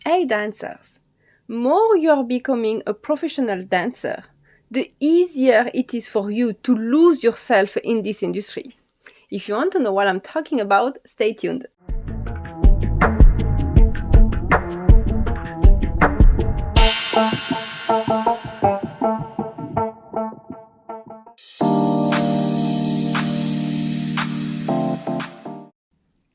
Hey dancers, more you're becoming a professional dancer, the easier it is for you to lose yourself in this industry. If you want to know what I'm talking about, stay tuned.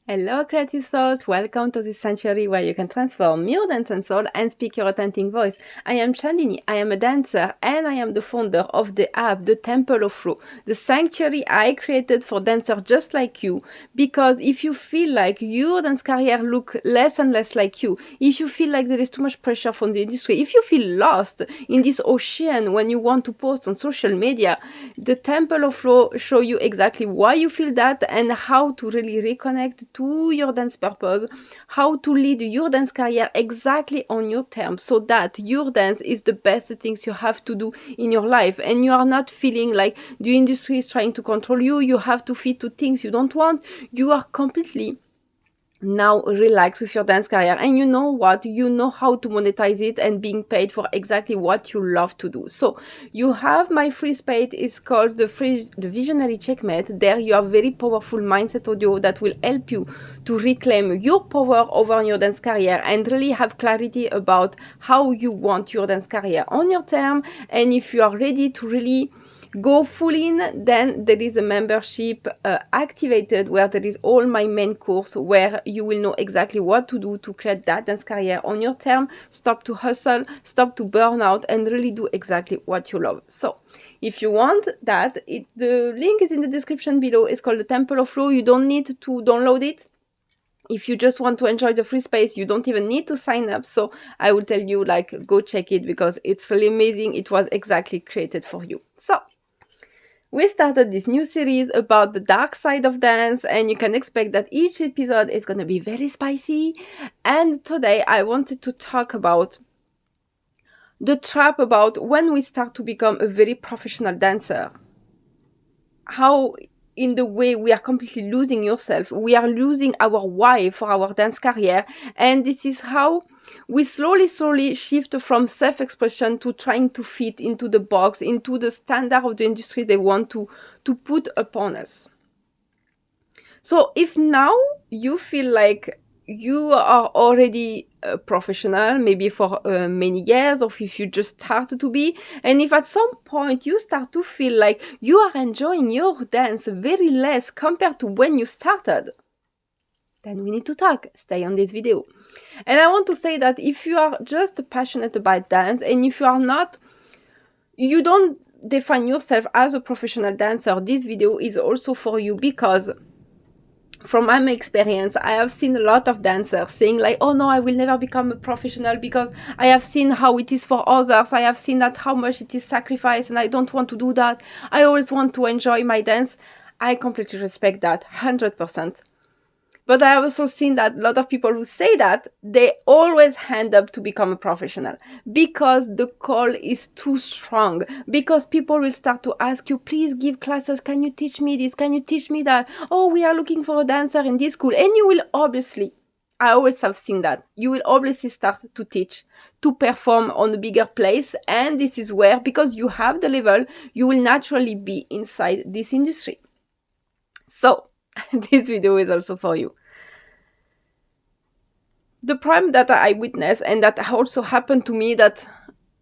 Hello creative souls, welcome to this sanctuary where you can transform your dance and soul and speak your authentic voice. I am Chandini, I am a dancer and I am the founder of the app, the Temple of Flow, the sanctuary I created for dancers just like you, because if you feel like your dance career look less and less like you, if you feel like there is too much pressure from the industry, if you feel lost in this ocean when you want to post on social media, the Temple of Flow show you exactly why you feel that and how to really reconnect to your dance purpose, how to lead your dance career exactly on your terms so that your dance is the best things you have to do in your life and you are not feeling like the industry is trying to control you, you have to fit to things you don't want, you are completely now relax with your dance career and you know what, you know how to monetize it and being paid for exactly what you love to do. So you have my free space, it's called the Visionary Checkmate. There you have very powerful mindset audio that will help you to reclaim your power over your dance career and really have clarity about how you want your dance career on your term. And if you are ready to really go full in, then there is a membership activated where there is all my main course where you will know exactly what to do to create that dance career on your term, stop to hustle, stop to burn out, and really do exactly what you love. So if you want that, the link is in the description below. It's called the Temple of Flow. You don't need to download it. If you just want to enjoy the free space, you don't even need to sign up. So I will tell you, like, go check it because it's really amazing. It was exactly created for you. So we started this new series about the dark side of dance, and you can expect that each episode is going to be very spicy. And today I wanted to talk about the trap about when we start to become a very professional dancer. How in the way we are completely losing yourself, we are losing our why for our dance career, and this is how we slowly shift from self-expression to trying to fit into the box, into the standard of the industry they want to put upon us. So if now you feel like you are already a professional, maybe for many years, or if you just started to be, and if at some point you start to feel like you are enjoying your dance very less compared to when you started, then we need to talk. Stay on this video. And I want to say that if you are just passionate about dance, and if you are not, you don't define yourself as a professional dancer, this video is also for you, because from my experience, I have seen a lot of dancers saying like, oh no, I will never become a professional because I have seen how it is for others. I have seen that how much it is sacrifice and I don't want to do that. I always want to enjoy my dance. I completely respect that, 100%. But I have also seen that a lot of people who say that, they always end up to become a professional because the call is too strong, because people will start to ask you, please give classes, can you teach me this, can you teach me that? Oh, we are looking for a dancer in this school. And you will obviously, I always have seen that, you will obviously start to teach, to perform on a bigger place. And this is where, because you have the level, you will naturally be inside this industry. So this video is also for you. The problem that I witnessed, and that also happened to me, that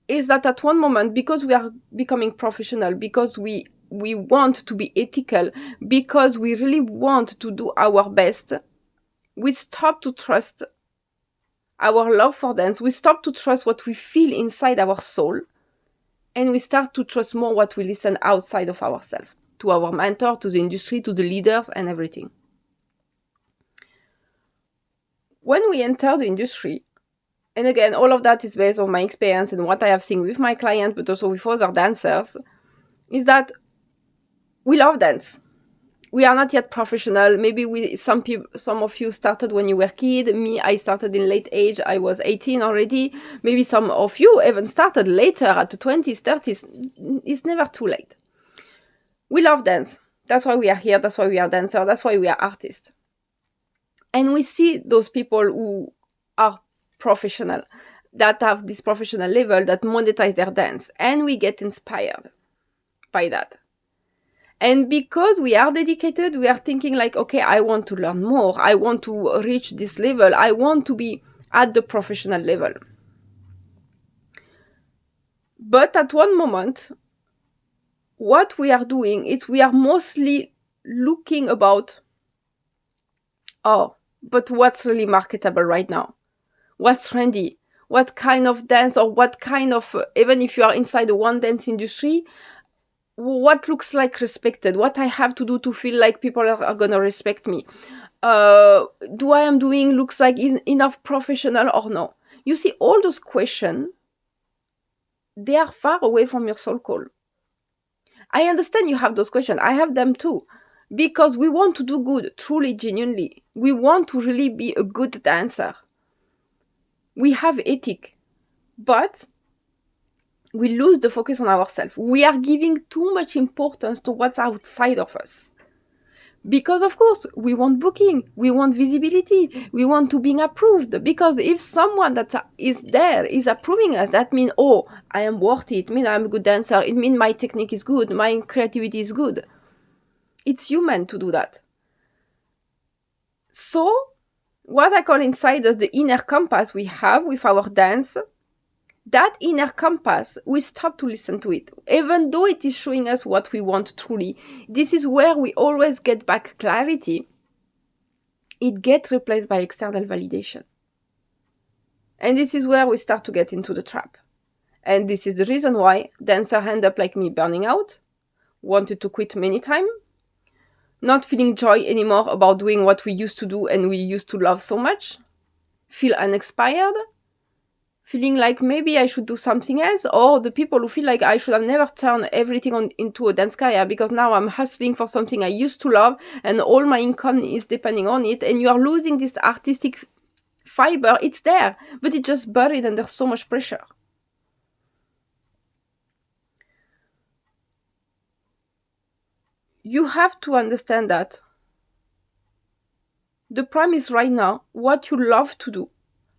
is that at one moment, because we are becoming professional, because we want to be ethical, because we really want to do our best, we stop to trust our love for dance, we stop to trust what we feel inside our soul, and we start to trust more what we listen outside of ourselves, to our mentor, to the industry, to the leaders, and everything. When we enter the industry, and again, all of that is based on my experience and what I have seen with my clients, but also with other dancers, is that we love dance. We are not yet professional. Maybe some of you started when you were a kid. Me, I started in late age. I was 18 already. Maybe some of you even started later at the 20s, 30s. It's never too late. We love dance. That's why we are here. That's why we are dancers. That's why we are artists. And we see those people who are professional, that have this professional level, that monetize their dance, and we get inspired by that. And because we are dedicated, we are thinking like, okay, I want to learn more, I want to reach this level, I want to be at the professional level. But at one moment, what we are doing is we are mostly looking about, oh, but what's really marketable right now? What's trendy? What kind of dance, or what kind of, even if you are inside the one dance industry, what looks like respected? What I have to do to feel like people are going to respect me? Do I am doing looks like enough professional or no? You see, all those questions, they are far away from your soul call. I understand you have those questions. I have them too. Because we want to do good, truly, genuinely. We want to really be a good dancer. We have ethic. But we lose the focus on ourselves. We are giving too much importance to what's outside of us. Because, of course, we want booking, we want visibility, we want to being approved. Because if someone that is there is approving us, that means, oh, I am worth it. It means I'm a good dancer. It means my technique is good, my creativity is good. It's human to do that. So, what I call inside us the inner compass we have with our dance, that inner compass, we stop to listen to it. Even though it is showing us what we want truly, this is where we always get back clarity. It gets replaced by external validation. And this is where we start to get into the trap. And this is the reason why dancers end up like me, burning out, wanted to quit many times, not feeling joy anymore about doing what we used to do and we used to love so much, feel uninspired, feeling like maybe I should do something else, or the people who feel like I should have never turned everything into a dance career because now I'm hustling for something I used to love and all my income is depending on it, and you are losing this artistic fiber. It's there, but it's just buried under so much pressure. You have to understand that the prime is right now what you love to do.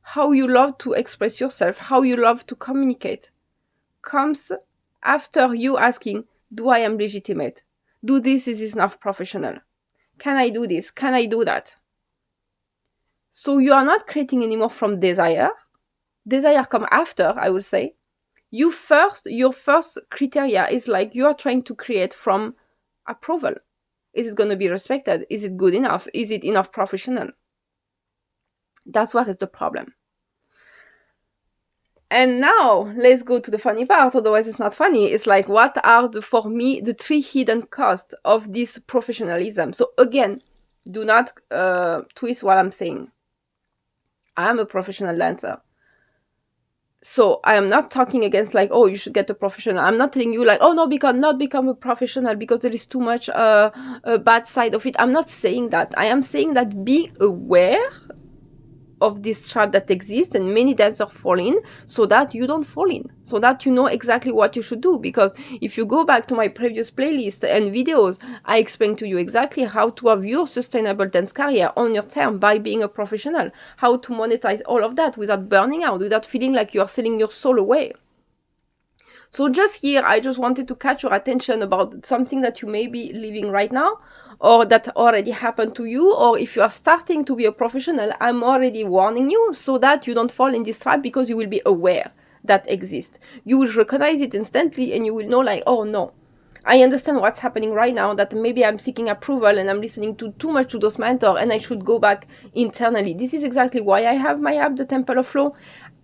How you love to express yourself, how you love to communicate, comes after you asking, do I am legitimate? Do this is enough professional? Can I do this? Can I do that? So you are not creating anymore from desire. Desire come after, I would say. Your first criteria is like you are trying to create from approval. Is it going to be respected? Is it good enough? Is it enough professional? That's what is the problem. And now, let's go to the funny part, otherwise it's not funny. It's like, what are, for me, the 3 hidden costs of this professionalism? So again, do not twist what I'm saying. I'm a professional dancer. So I am not talking against like, oh, you should get a professional. I'm not telling you like, oh no, not become a professional because there is too much a bad side of it. I'm not saying that. I am saying that be aware of this trap that exists and many dancers fall in, so that you don't fall in, so that you know exactly what you should do. Because if you go back to my previous playlist and videos, I explain to you exactly how to have your sustainable dance career on your term by being a professional, how to monetize all of that without burning out, without feeling like you are selling your soul away. So just here, I just wanted to catch your attention about something that you may be living right now, or that already happened to you, or if you are starting to be a professional, I'm already warning you so that you don't fall in this trap, because you will be aware that exists. You will recognize it instantly and you will know like, oh no, I understand what's happening right now, that maybe I'm seeking approval and I'm listening to too much to those mentors and I should go back internally. This is exactly why I have my app, the Temple of Flow.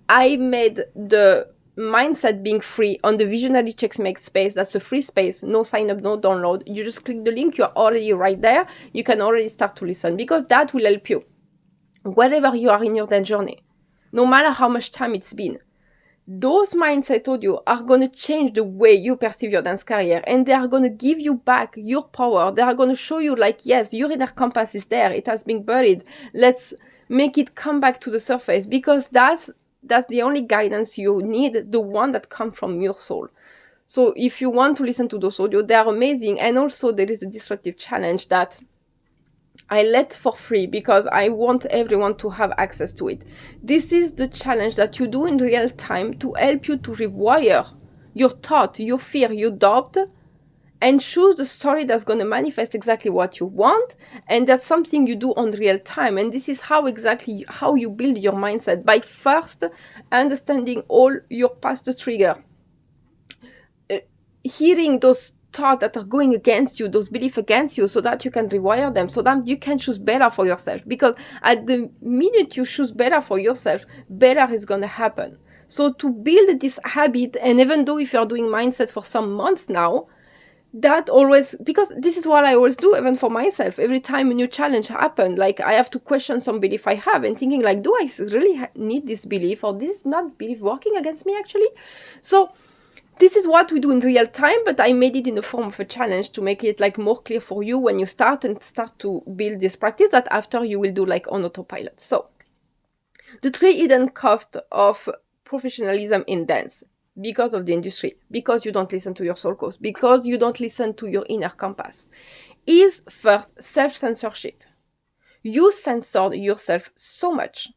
I made the mindset being free on the Visionary Checksmate space. That's a free space, no sign up, no download. You just click the link, you're already right there. You can already start to listen, because that will help you wherever you are in your dance journey, no matter how much time it's been. Those mindsets I told you are going to change the way you perceive your dance career, and they are going to give you back your power. They are going to show you like, yes, your inner compass is there, it has been buried, let's make it come back to the surface, because that's the only guidance you need, the one that comes from your soul. So if you want to listen to those audio, they are amazing. And also there is a disruptive challenge that I let for free because I want everyone to have access to it. This is the challenge that you do in real time to help you to rewire your thought, your fear, your doubt, and choose the story that's going to manifest exactly what you want. And that's something you do on real time. And this is how you build your mindset, by first understanding all your past trigger, hearing those thoughts that are going against you, those beliefs against you, so that you can rewire them, so that you can choose better for yourself. Because at the minute you choose better for yourself, better is going to happen. So to build this habit, and even though if you're doing mindset for some months now, that always, because this is what I always do, even for myself, every time a new challenge happens, like I have to question some belief I have and thinking like, do I really need this belief, or this is not belief working against me actually? So this is what we do in real time, but I made it in the form of a challenge to make it like more clear for you when you start to build this practice, that after you will do like on autopilot. So the 3 hidden costs of professionalism in dance, because of the industry, because you don't listen to your soul course, because you don't listen to your inner compass, is first self-censorship. You censored yourself so much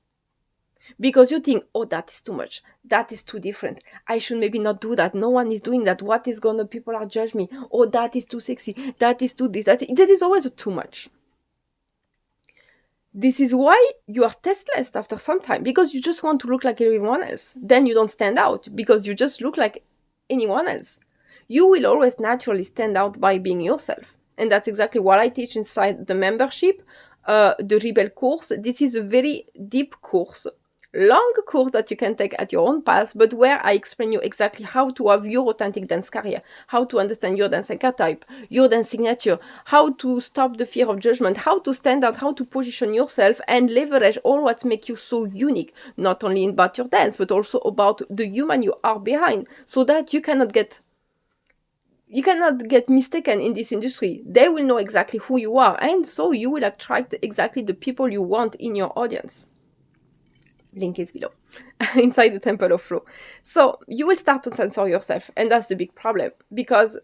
because you think, oh, that is too much, that is too different, I should maybe not do that, no one is doing that, what is gonna, people are judge me, oh, that is too sexy, that is too this, that is always a too much. This is why you are tasteless after some time, because you just want to look like everyone else. Then you don't stand out because you just look like anyone else. You will always naturally stand out by being yourself. And that's exactly what I teach inside the membership, the Rebel course. This is a very deep course, long course that you can take at your own pace, but where I explain you exactly how to have your authentic dance career, how to understand your dance archetype, your dance signature, how to stop the fear of judgment, how to stand out, how to position yourself and leverage all what makes you so unique, not only about your dance, but also about the human you are behind, so that you cannot get mistaken in this industry. They will know exactly who you are, and so you will attract exactly the people you want in your audience. Link is below, inside the Temple of Flow. So you will start to censor yourself, and that's the big problem, because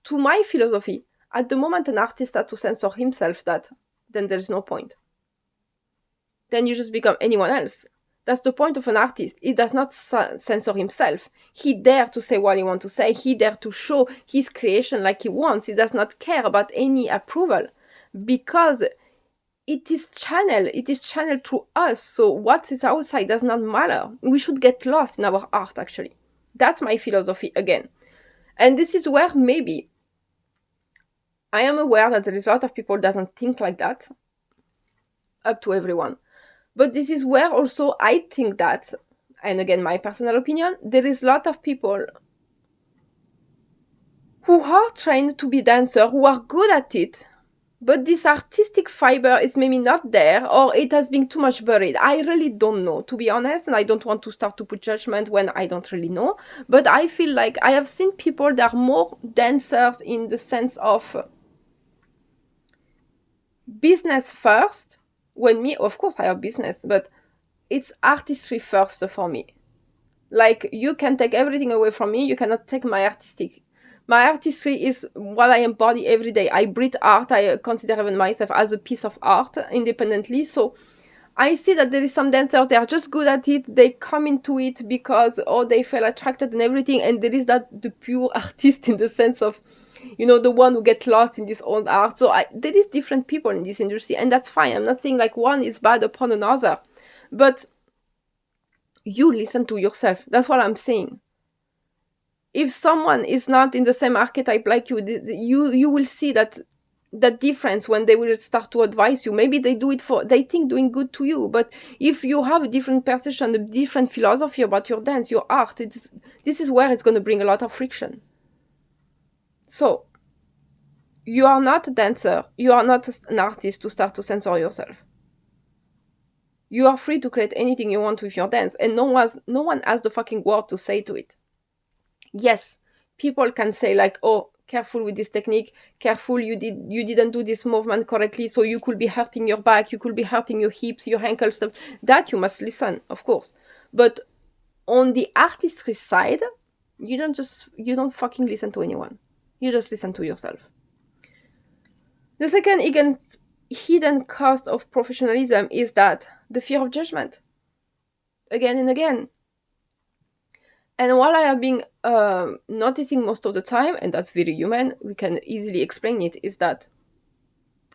to my philosophy, at the moment an artist starts to censor himself, then there's no point. Then you just become anyone else. That's the point of an artist. He does not censor himself. He dare to say what he wants to say. He dare to show his creation like he wants. He does not care about any approval, because it is channeled through us. So what is outside does not matter. We should get lost in our art, actually. That's my philosophy again. And this is where maybe I am aware that there is a lot of people doesn't think like that, up to everyone. But this is where also I think that, and again, my personal opinion, there is a lot of people who are trained to be dancers, who are good at it, but this artistic fiber is maybe not there, or it has been too much buried. I really don't know, to be honest, and I don't want to start to put judgment when I don't really know. But I feel like I have seen people that are more dancers in the sense of business first. When me, of course, I have business, but it's artistry first for me. Like, you can take everything away from me, you cannot take my artistic. My artistry is what I embody every day. I breathe art. I consider even myself as a piece of art independently. So I see that there is some dancers, they are just good at it. They come into it because, they feel attracted and everything. And there is the pure artist in the sense of, the one who gets lost in this own art. So there is different people in this industry, and that's fine. I'm not saying like one is bad upon another. But you listen to yourself. That's what I'm saying. If someone is not in the same archetype like you, you will see that difference when they will start to advise you. Maybe they think doing good to you, but if you have a different perception, a different philosophy about your dance, your art, this is where it's going to bring a lot of friction. So, you are not a dancer, you are not an artist to start to censor yourself. You are free to create anything you want with your dance, and no one has the fucking word to say to it. Yes, people can say like, oh, careful with this technique, careful, you didn't do this movement correctly, so you could be hurting your back, you could be hurting your hips, your ankles, stuff. That you must listen, of course. But on the artistry side, you don't fucking listen to anyone. You just listen to yourself. The second hidden cost of professionalism is that the fear of judgment, again and again. And what I have been noticing most of the time, and that's very human, we can easily explain it, is that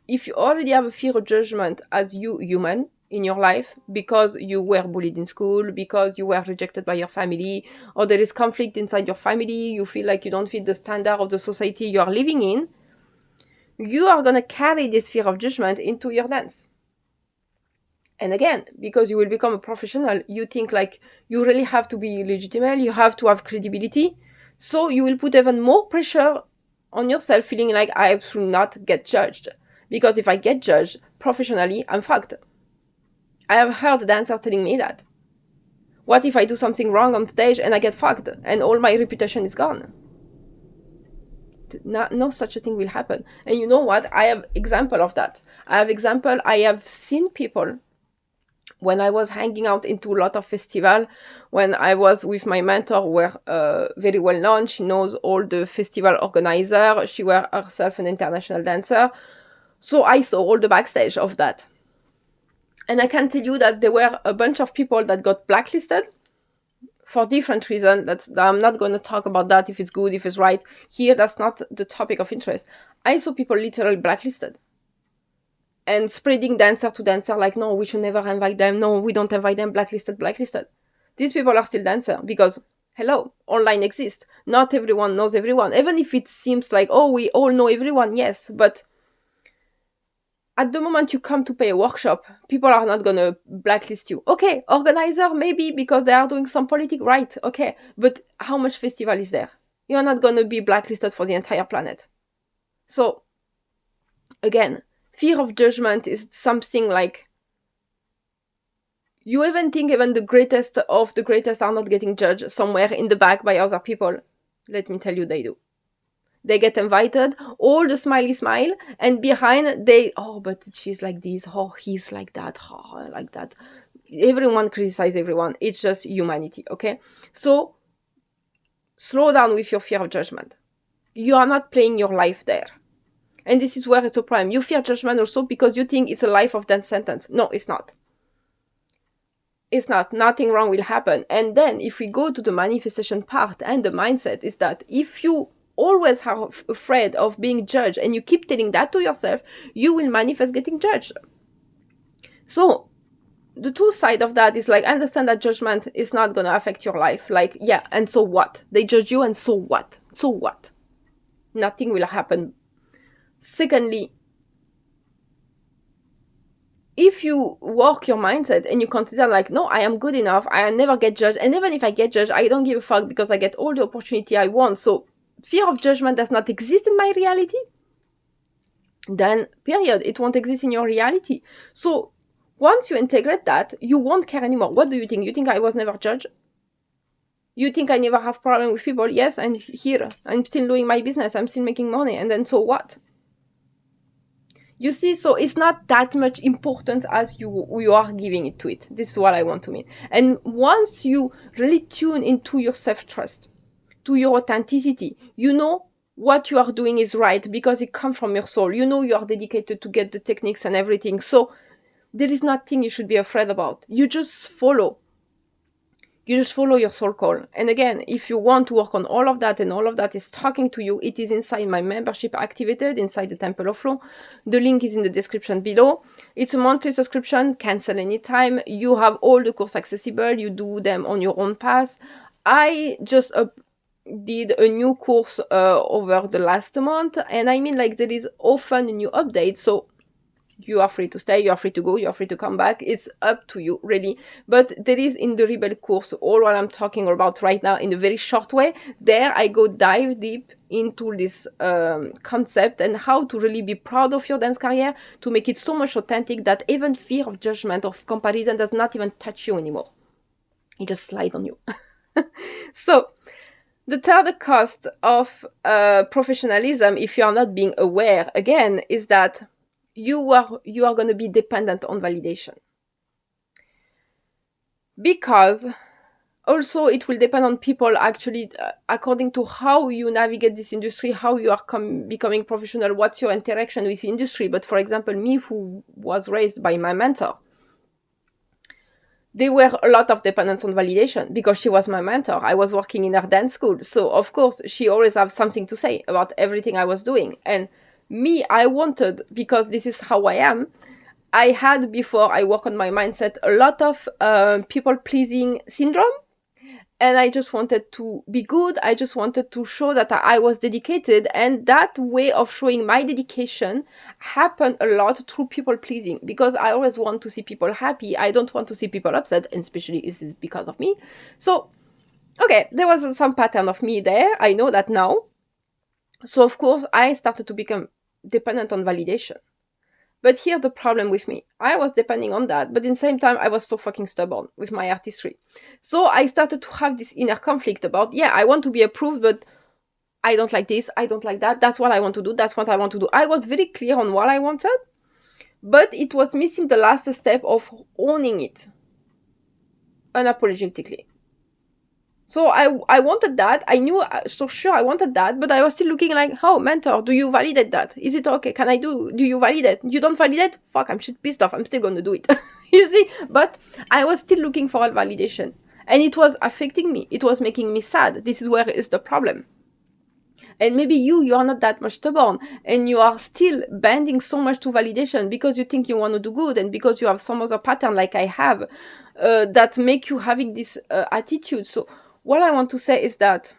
if you already have a fear of judgment as you human in your life because you were bullied in school, because you were rejected by your family, or there is conflict inside your family, you feel like you don't fit the standard of the society you are living in, you are going to carry this fear of judgment into your dance. And again, because you will become a professional, you think like you really have to be legitimate, you have to have credibility. So you will put even more pressure on yourself, feeling like I should not get judged. Because if I get judged professionally, I'm fucked. I have heard dancers telling me that. What if I do something wrong on stage and I get fucked and all my reputation is gone? No such a thing will happen. And you know what? I have example of that. I have seen people when I was hanging out into a lot of festival, when I was with my mentor, who were very well known. She knows all the festival organizer. She were herself an international dancer. So I saw all the backstage of that. And I can tell you that there were a bunch of people that got blacklisted for different reasons. I'm not going to talk about that, if it's good, if it's right. Here, that's not the topic of interest. I saw people literally blacklisted. And spreading dancer to dancer, like, no, we should never invite them. No, we don't invite them. Blacklisted. These people are still dancer because, hello, online exists. Not everyone knows everyone. Even if it seems like, oh, we all know everyone, yes. But at the moment you come to pay a workshop, people are not going to blacklist you. Okay, organizer, maybe because they are doing some politic, right? Okay, but how much festival is there? You're not going to be blacklisted for the entire planet. So, again, fear of judgment is something like, you even think even the greatest of the greatest are not getting judged somewhere in the back by other people. Let me tell you, they do. They get invited, all the smiley smile, and behind they, oh, but she's like this, oh, he's like that, oh, like that. Everyone criticize everyone. It's just humanity, okay? So, slow down with your fear of judgment. You are not playing your life there. And this is where it's a problem. You fear judgment also because you think it's a life or death sentence. No, it's not. It's not. Nothing wrong will happen. And then if we go to the manifestation part and the mindset, is that if you always are afraid of being judged and you keep telling that to yourself, you will manifest getting judged. So the two sides of that is like, understand that judgment is not going to affect your life. Like, yeah, and so what? They judge you, and so what? So what? Nothing will happen. Secondly, if you work your mindset and you consider like, no, I am good enough, I never get judged, and even if I get judged, I don't give a fuck because I get all the opportunity I want, so fear of judgment does not exist in my reality, then period, it won't exist in your reality. So once you integrate that, you won't care anymore. What do you think? You think I was never judged? You think I never have problem with people? Yes, and here I'm still doing my business, I'm still making money, and then so what? You see, so it's not that much important as you are giving it to it. This is what I want to mean. And once you really tune into your self-trust, to your authenticity, you know what you are doing is right because it comes from your soul. You know you are dedicated to get the techniques and everything. So there is nothing you should be afraid about. You just follow. You just follow your soul call. And again, if you want to work on all of that and all of that is talking to you, it is inside my membership activated, inside the Temple of Flow. The link is in the description below. It's a monthly subscription, cancel anytime. You have all the course accessible. You do them on your own path. I just did a new course over the last month. And I mean, like, there is often a new update. So you are free to stay, you are free to go, you are free to come back. It's up to you, really. But there is in the Rebel course, all what I'm talking about right now in a very short way. There I go dive deep into this concept and how to really be proud of your dance career, to make it so much authentic that even fear of judgment, of comparison does not even touch you anymore. It just slides on you. So, the third cost of professionalism, if you are not being aware, again, is that you are going to be dependent on validation. Because Also, it will depend on people actually, according to how you navigate this industry, how you are becoming professional, what's your interaction with the industry. But for example, me, who was raised by my mentor, there were a lot of dependence on validation because she was my mentor. I was working in her dance school. So, of course, she always had something to say about everything I was doing. And me, I wanted, because this is how I am, I had, before I work on my mindset, a lot of people-pleasing syndrome. And I just wanted to be good. I just wanted to show that I was dedicated. And that way of showing my dedication happened a lot through people pleasing, because I always want to see people happy. I don't want to see people upset, and especially this is because of me. So, okay, there was some pattern of me there. I know that now. So, of course, I started to become dependent on validation. But here the problem with me, I was depending on that, but in the same time, I was so fucking stubborn with my artistry. So I started to have this inner conflict about, yeah, I want to be approved, but I don't like this, I don't like that, that's what I want to do, that's what I want to do. I was very clear on what I wanted, but it was missing the last step of owning it unapologetically. So I wanted that. I knew, so sure, I wanted that, but I was still looking like, oh, mentor, do you validate that? Is it okay? Can I do you validate? You don't validate? Fuck, I'm shit pissed off. I'm still going to do it. You see? But I was still looking for a validation. And it was affecting me. It was making me sad. This is where is the problem. And maybe you are not that much stubborn, and you are still bending so much to validation because you think you want to do good, and because you have some other pattern like I have that make you having this attitude. So what I want to say is that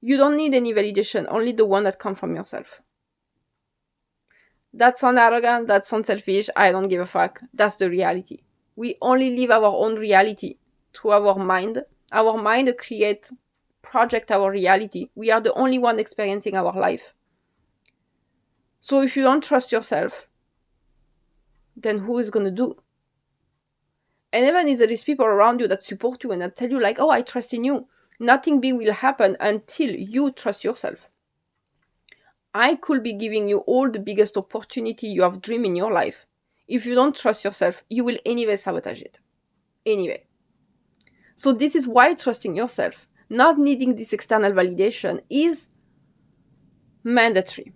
you don't need any validation, only the one that comes from yourself. That sounds arrogant, that sounds selfish, I don't give a fuck. That's the reality. We only live our own reality through our mind. Our mind creates, project our reality. We are the only one experiencing our life. So if you don't trust yourself, then who is going to do? And even if there is people around you that support you and that tell you like, oh, I trust in you, nothing big will happen until you trust yourself. I could be giving you all the biggest opportunity you have dreamed in your life. If you don't trust yourself, you will anyway sabotage it. Anyway. So this is why trusting yourself, not needing this external validation, is mandatory.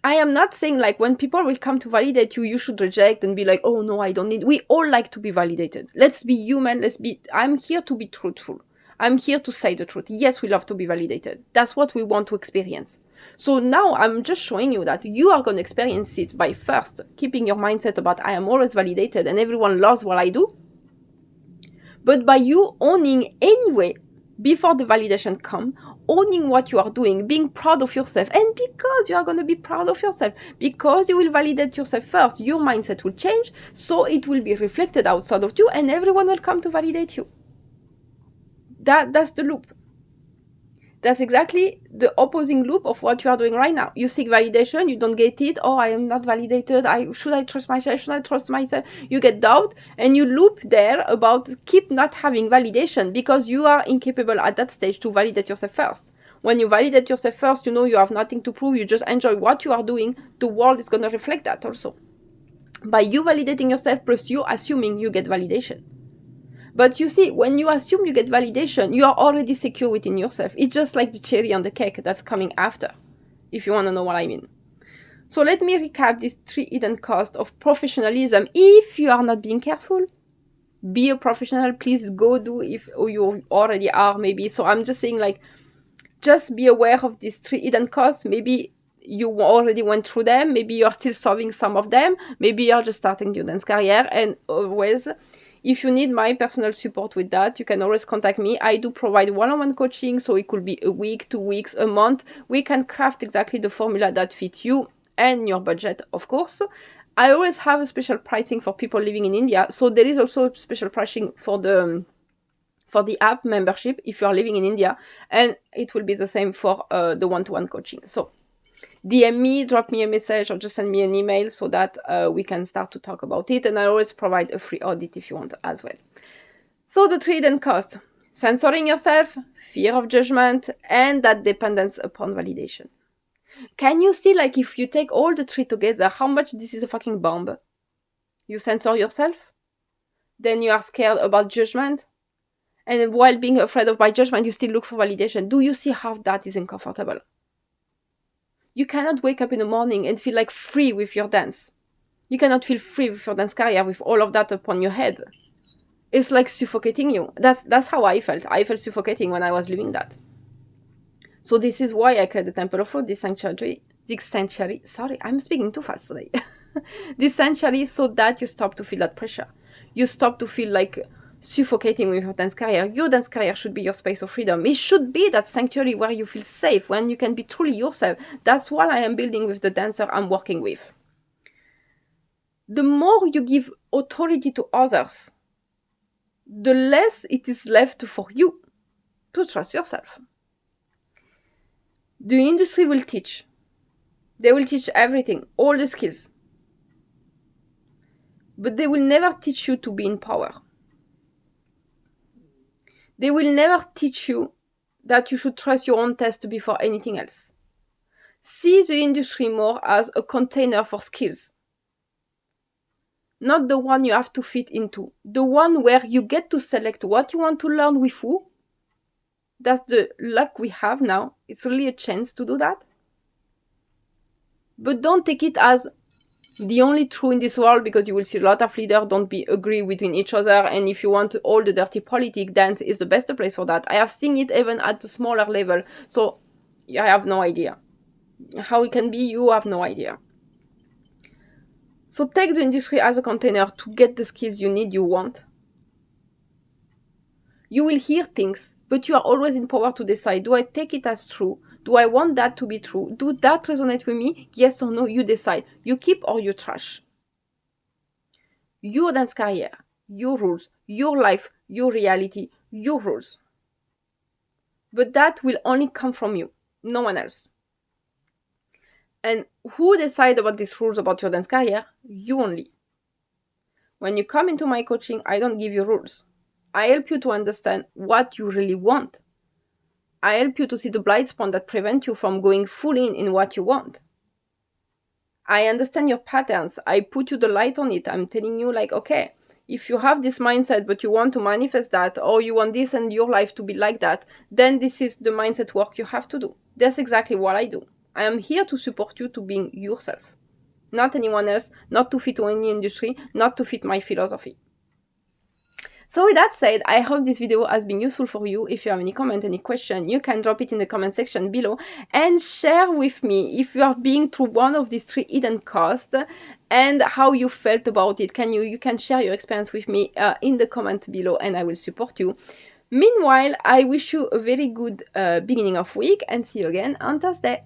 I am not saying like when people will come to validate you, you should reject and be like, oh no, I don't need. We all like to be validated. Let's be human. I'm here to be truthful. I'm here to say the truth. Yes, we love to be validated. That's what we want to experience. So now I'm just showing you that you are going to experience it by first keeping your mindset about I am always validated and everyone loves what I do. But by you owning anyway, before the validation come, owning what you are doing, being proud of yourself, and because you are going to be proud of yourself, because you will validate yourself first, your mindset will change, so it will be reflected outside of you, and everyone will come to validate you. That's the loop. That's exactly the opposing loop of what you are doing right now. You seek validation, you don't get it. Oh, I am not validated. Should I trust myself? Should I trust myself? You get doubt, and you loop there about keep not having validation because you are incapable at that stage to validate yourself first. When you validate yourself first, you know you have nothing to prove. You just enjoy what you are doing. The world is going to reflect that also. By you validating yourself plus you assuming you get validation. But you see, when you assume you get validation, you are already secure within yourself. It's just like the cherry on the cake that's coming after, if you want to know what I mean. So let me recap these 3 hidden costs of professionalism if you are not being careful. Be a professional, please go do if you already are maybe. So I'm just saying like, just be aware of these 3 hidden costs. Maybe you already went through them. Maybe you're still solving some of them. Maybe you're just starting your dance career. And always, if you need my personal support with that, you can always contact me. I do provide one-on-one coaching, so it could be a week, 2 weeks, a month. We can craft exactly the formula that fits you and your budget, of course. I always have a special pricing for people living in India, so there is also special pricing for the app membership if you are living in India, and it will be the same for the one-to-one coaching. So DM me, drop me a message, or just send me an email so that we can start to talk about it. And I always provide a free audit if you want as well. So the 3 hidden costs: censoring yourself, fear of judgment, and that dependence upon validation. Can you see, like, if you take all the 3 together, how much this is a fucking bomb? You censor yourself, then you are scared about judgment. And while being afraid of by judgment, you still look for validation. Do you see how that is uncomfortable? You cannot wake up in the morning and feel like free with your dance. You cannot feel free with your dance career with all of that upon your head. It's like suffocating you. That's how I felt. I felt suffocating when I was living that. So this is why I created the Temple of Flow, this sanctuary. Sorry, I'm speaking too fast today. This sanctuary so that you stop to feel that pressure. You stop to feel like suffocating with your dance career. Your dance career should be your space of freedom. It should be that sanctuary where you feel safe, when you can be truly yourself. That's what I am building with the dancer I'm working with. The more you give authority to others, the less it is left for you to trust yourself. The industry will teach. They will teach everything, all the skills. But they will never teach you to be in power. They will never teach you that you should trust your own test before anything else. See the industry more as a container for skills. Not the one you have to fit into. The one where you get to select what you want to learn with who. That's the luck we have now. It's really a chance to do that. But don't take it as the only true in this world, because you will see a lot of leaders don't agree between each other, and if you want all the dirty politics, dance is the best place for that. I have seen it even at a smaller level, so I have no idea. How it can be, you have no idea. So take the industry as a container to get the skills you need, you want. You will hear things, but you are always in power to decide, do I take it as true? Do I want that to be true? Do that resonate with me? Yes or no, you decide. You keep or you trash. Your dance career, your rules, your life, your reality, your rules. But that will only come from you, no one else. And who decides about these rules about your dance career? You only. When you come into my coaching, I don't give you rules. I help you to understand what you really want. I help you to see the blind spots that prevent you from going full in what you want. I understand your patterns. I put you the light on it. I'm telling you, like, okay, if you have this mindset, but you want to manifest that, or you want this and your life to be like that, then this is the mindset work you have to do. That's exactly what I do. I am here to support you to being yourself. Not anyone else, not to fit any industry, not to fit my philosophy. So with that said, I hope this video has been useful for you. If you have any comment, any question, you can drop it in the comment section below and share with me if you are being through one of these 3 hidden costs and how you felt about it. You can share your experience with me in the comment below, and I will support you. Meanwhile, I wish you a very good beginning of week, and see you again on Thursday.